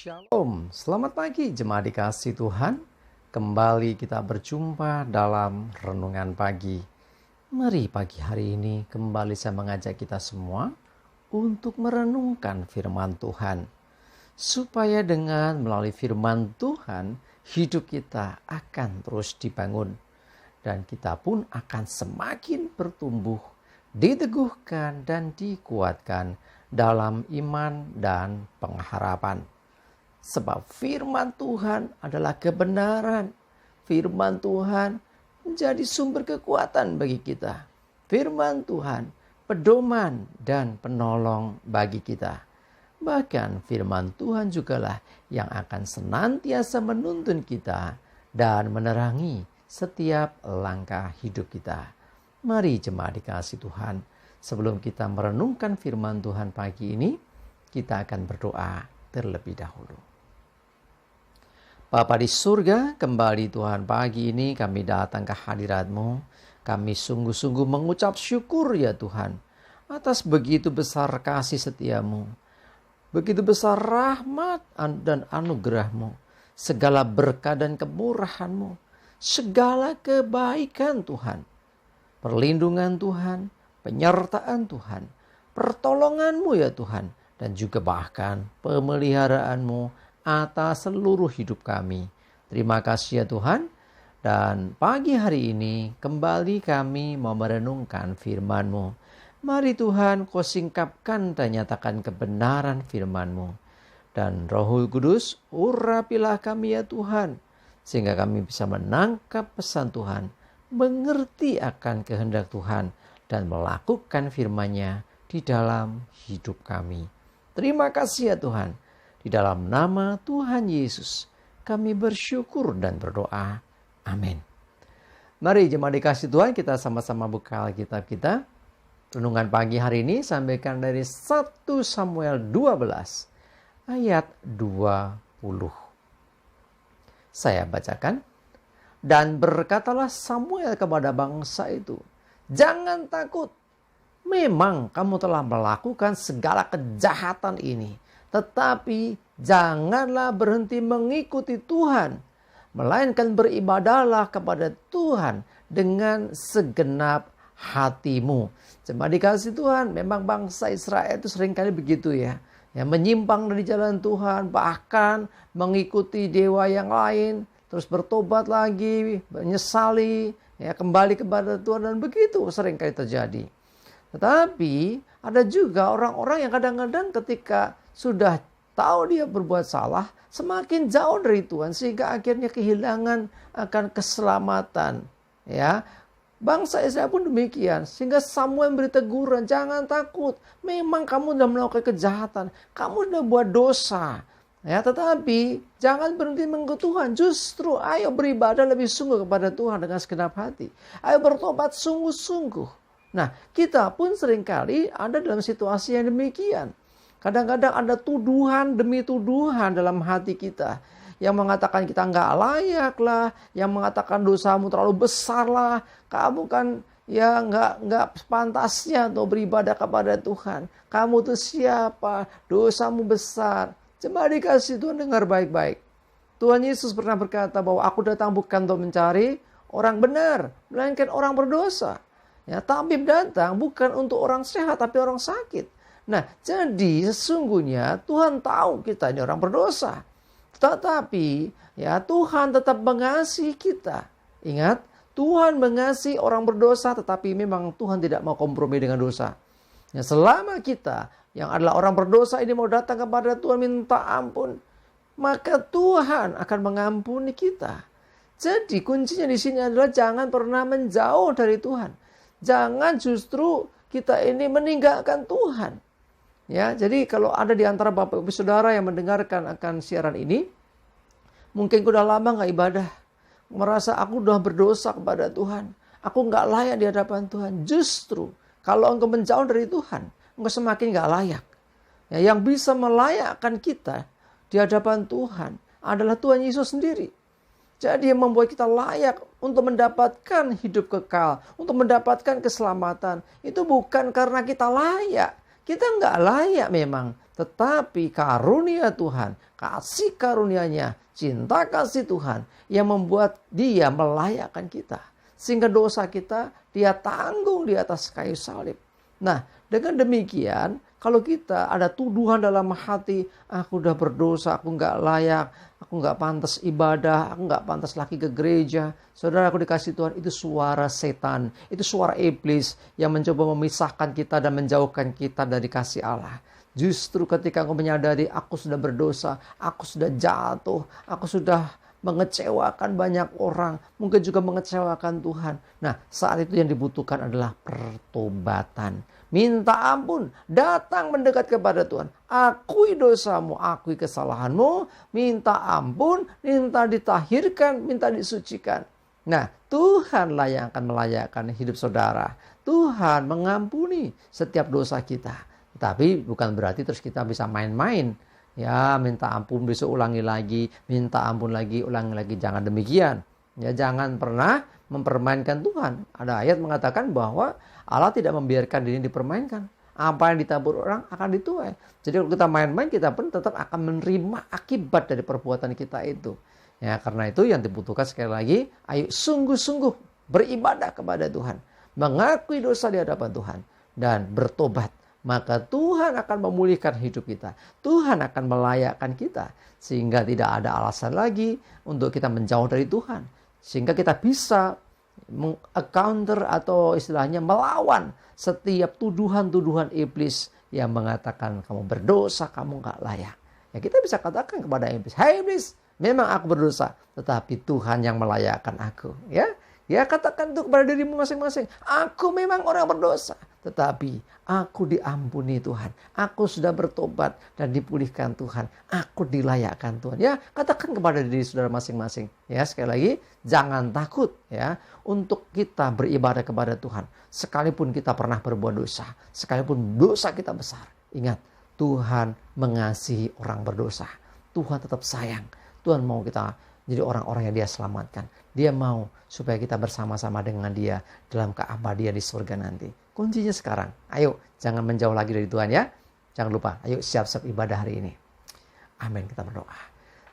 Shalom, selamat pagi jemaat dikasih Tuhan. Kembali kita berjumpa dalam renungan pagi. Mari pagi hari ini kembali saya mengajak kita semua untuk merenungkan firman Tuhan. Supaya dengan melalui firman Tuhan, hidup kita akan terus dibangun. Dan kita pun akan semakin bertumbuh, diteguhkan dan dikuatkan dalam iman dan pengharapan. Sebab firman Tuhan adalah kebenaran. Firman Tuhan menjadi sumber kekuatan bagi kita. Firman Tuhan pedoman dan penolong bagi kita. Bahkan firman Tuhan jugalah yang akan senantiasa menuntun kita dan menerangi setiap langkah hidup kita. Mari jemaat dikasih Tuhan, sebelum kita merenungkan firman Tuhan pagi ini, kita akan berdoa terlebih dahulu. Bapa di surga, kembali Tuhan pagi ini kami datang ke hadirat-Mu. Kami sungguh-sungguh mengucap syukur ya Tuhan, atas begitu besar kasih setia-Mu. Begitu besar rahmat dan anugerah-Mu. Segala berkat dan kemurahan-Mu. Segala kebaikan Tuhan. Perlindungan Tuhan, penyertaan Tuhan, pertolongan-Mu ya Tuhan. Dan juga bahkan pemeliharaan-Mu atas seluruh hidup kami. Terima kasih ya Tuhan. Dan pagi hari ini kembali kami mau merenungkan firman-Mu. Mari Tuhan Kau singkapkan dan nyatakan kebenaran firman-Mu. Dan Roh Kudus urapilah kami ya Tuhan. Sehingga kami bisa menangkap pesan Tuhan, mengerti akan kehendak Tuhan, dan melakukan firman-Nya di dalam hidup kami. Terima kasih ya Tuhan. Di dalam nama Tuhan Yesus, kami bersyukur dan berdoa. Amin. Mari jemaat dikasih Tuhan, kita sama-sama buka Alkitab kita. Renungan pagi hari ini sampaikan dari 1 Samuel 12 ayat 20. Saya bacakan. Dan berkatalah Samuel kepada bangsa itu, jangan takut. Memang kamu telah melakukan segala kejahatan ini. Tetapi janganlah berhenti mengikuti Tuhan, melainkan beribadahlah kepada Tuhan dengan segenap hatimu. Jemaat dikasih Tuhan, memang bangsa Israel itu seringkali begitu ya. Yang menyimpang dari jalan Tuhan, bahkan mengikuti dewa yang lain, terus bertobat lagi, menyesali, ya, kembali kepada Tuhan, dan begitu seringkali terjadi. Tetapi ada juga orang-orang yang kadang-kadang ketika sudah tahu dia berbuat salah, semakin jauh dari Tuhan sehingga akhirnya kehilangan akan keselamatan. Ya, bangsa Israel pun demikian. Sehingga Samuel beri teguran, jangan takut. Memang kamu sudah melakukan kejahatan, kamu sudah buat dosa. Ya, tetapi jangan berhenti mengikuti Tuhan. Justru ayo beribadah lebih sungguh kepada Tuhan dengan segenap hati. Ayo bertobat sungguh-sungguh. Nah, kita pun seringkali ada dalam situasi yang demikian. Kadang-kadang ada tuduhan demi tuduhan dalam hati kita. Yang mengatakan kita nggak layak lah. Yang mengatakan dosamu terlalu besar lah. Kamu kan ya nggak pantasnya untuk beribadah kepada Tuhan. Kamu tuh siapa? Dosamu besar. Jemaat dikasih Tuhan, dengar baik-baik. Tuhan Yesus pernah berkata bahwa aku datang bukan untuk mencari orang benar, melainkan orang berdosa. Ya, tabib datang bukan untuk orang sehat tapi orang sakit. Nah, jadi sesungguhnya Tuhan tahu kita ini orang berdosa. Tetapi ya Tuhan tetap mengasihi kita. Ingat, Tuhan mengasihi orang berdosa, tetapi memang Tuhan tidak mau kompromi dengan dosa. Ya, selama kita yang adalah orang berdosa ini mau datang kepada Tuhan minta ampun, maka Tuhan akan mengampuni kita. Jadi kuncinya di sini adalah jangan pernah menjauh dari Tuhan. Jangan justru kita ini meninggalkan Tuhan. Ya, jadi kalau ada di antara Bapak Ibu Saudara yang mendengarkan akan siaran ini, mungkin udah lama gak ibadah, merasa aku udah berdosa kepada Tuhan, aku gak layak di hadapan Tuhan. Justru kalau engkau menjauh dari Tuhan, engkau semakin gak layak. Ya, yang bisa melayakkan kita di hadapan Tuhan adalah Tuhan Yesus sendiri. Jadi yang membuat kita layak untuk mendapatkan hidup kekal, untuk mendapatkan keselamatan, itu bukan karena kita layak. Kita nggak layak memang, Tetapi karunia Tuhan, kasih karunia-Nya, cinta kasih Tuhan yang membuat Dia melayakkan kita. Sehingga dosa kita Dia tanggung di atas kayu salib. Nah, dengan demikian, kalau kita ada tuduhan dalam hati, aku udah berdosa, aku nggak layak, aku nggak pantas ibadah, aku nggak pantas lagi ke gereja. Saudara, aku dikasih Tuhan, itu suara setan, itu suara iblis yang mencoba memisahkan kita dan menjauhkan kita dari kasih Allah. Justru ketika engkau menyadari, aku sudah berdosa, aku sudah jatuh, aku sudah mengecewakan banyak orang, mungkin juga mengecewakan Tuhan. Nah, saat itu yang dibutuhkan adalah pertobatan. Minta ampun, datang mendekat kepada Tuhan. Akui dosamu, akui kesalahanmu, minta ampun, minta ditahirkan, minta disucikan. Nah, Tuhanlah yang akan melayakkan hidup saudara. Tuhan mengampuni setiap dosa kita. Tapi bukan berarti terus kita bisa main-main. Ya, minta ampun besok ulangi lagi, minta ampun lagi, ulangi lagi. Jangan demikian. Ya, jangan pernah mempermainkan Tuhan. Ada ayat mengatakan bahwa Allah tidak membiarkan diri dipermainkan. Apa yang ditabur orang akan dituai. Jadi kalau kita main-main, kita pun tetap akan menerima akibat dari perbuatan kita itu. Ya, karena itu yang dibutuhkan sekali lagi, ayo sungguh-sungguh beribadah kepada Tuhan. Mengakui dosa di hadapan Tuhan. Dan bertobat. Maka Tuhan akan memulihkan hidup kita. Tuhan akan melayakkan kita. Sehingga tidak ada alasan lagi untuk kita menjauh dari Tuhan. Sehingga kita bisa meng-counter atau istilahnya melawan setiap tuduhan-tuduhan iblis yang mengatakan kamu berdosa, kamu gak layak. Ya, kita bisa katakan kepada iblis, hai iblis, memang aku berdosa, tetapi Tuhan yang melayakkan aku. Ya, katakan itu kepada dirimu masing-masing. Aku memang orang berdosa, tetapi aku diampuni Tuhan. Aku sudah bertobat dan dipulihkan Tuhan. Aku dilayakkan Tuhan. Ya, katakan kepada diri saudara masing-masing. Ya, sekali lagi, jangan takut ya untuk kita beribadah kepada Tuhan. Sekalipun kita pernah berbuat dosa, sekalipun dosa kita besar. Ingat, Tuhan mengasihi orang berdosa. Tuhan tetap sayang. Tuhan mau kita jadi orang-orang yang Dia selamatkan. Dia mau supaya kita bersama-sama dengan Dia dalam keabadian di surga nanti. Kuncinya sekarang. Ayo, jangan menjauh lagi dari Tuhan ya. Jangan lupa, ayo siap-siap ibadah hari ini. Amin, kita berdoa.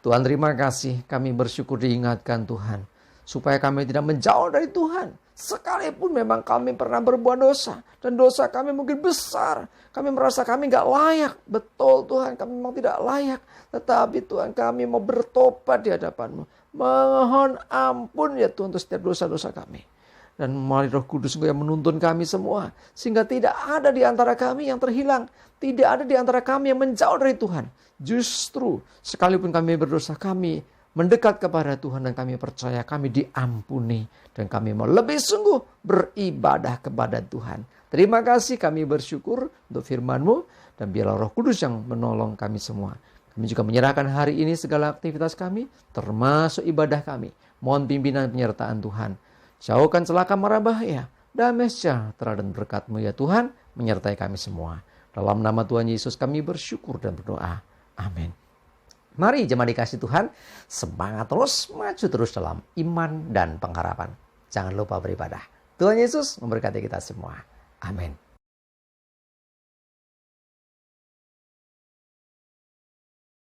Tuhan, terima kasih. Kami bersyukur diingatkan Tuhan. Supaya kami tidak menjauh dari Tuhan. Sekalipun memang kami pernah berbuat dosa. Dan dosa kami mungkin besar. Kami merasa kami gak layak. Betul Tuhan, kami memang tidak layak. Tetapi Tuhan, kami mau bertobat di hadapan-Mu. Mohon ampun ya Tuhan untuk setiap dosa-dosa kami. Dan melalui Roh Kudus yang menuntun kami semua. Sehingga tidak ada di antara kami yang terhilang. Tidak ada di antara kami yang menjauh dari Tuhan. Justru sekalipun kami berdosa, kami mendekat kepada Tuhan dan kami percaya kami diampuni. Dan kami mau lebih sungguh beribadah kepada Tuhan. Terima kasih, kami bersyukur untuk firman-Mu. Dan biarlah Roh Kudus yang menolong kami semua. Kami juga menyerahkan hari ini segala aktivitas kami, termasuk ibadah kami. Mohon pimpinan penyertaan Tuhan. Jauhkan celaka mara bahaya. Damai sejahtera dan berkat-Mu ya Tuhan, menyertai kami semua. Dalam nama Tuhan Yesus kami bersyukur dan berdoa. Amin. Mari jemaat dikasih Tuhan, semangat terus, maju terus dalam iman dan pengharapan. Jangan lupa beribadah. Tuhan Yesus memberkati kita semua. Amin.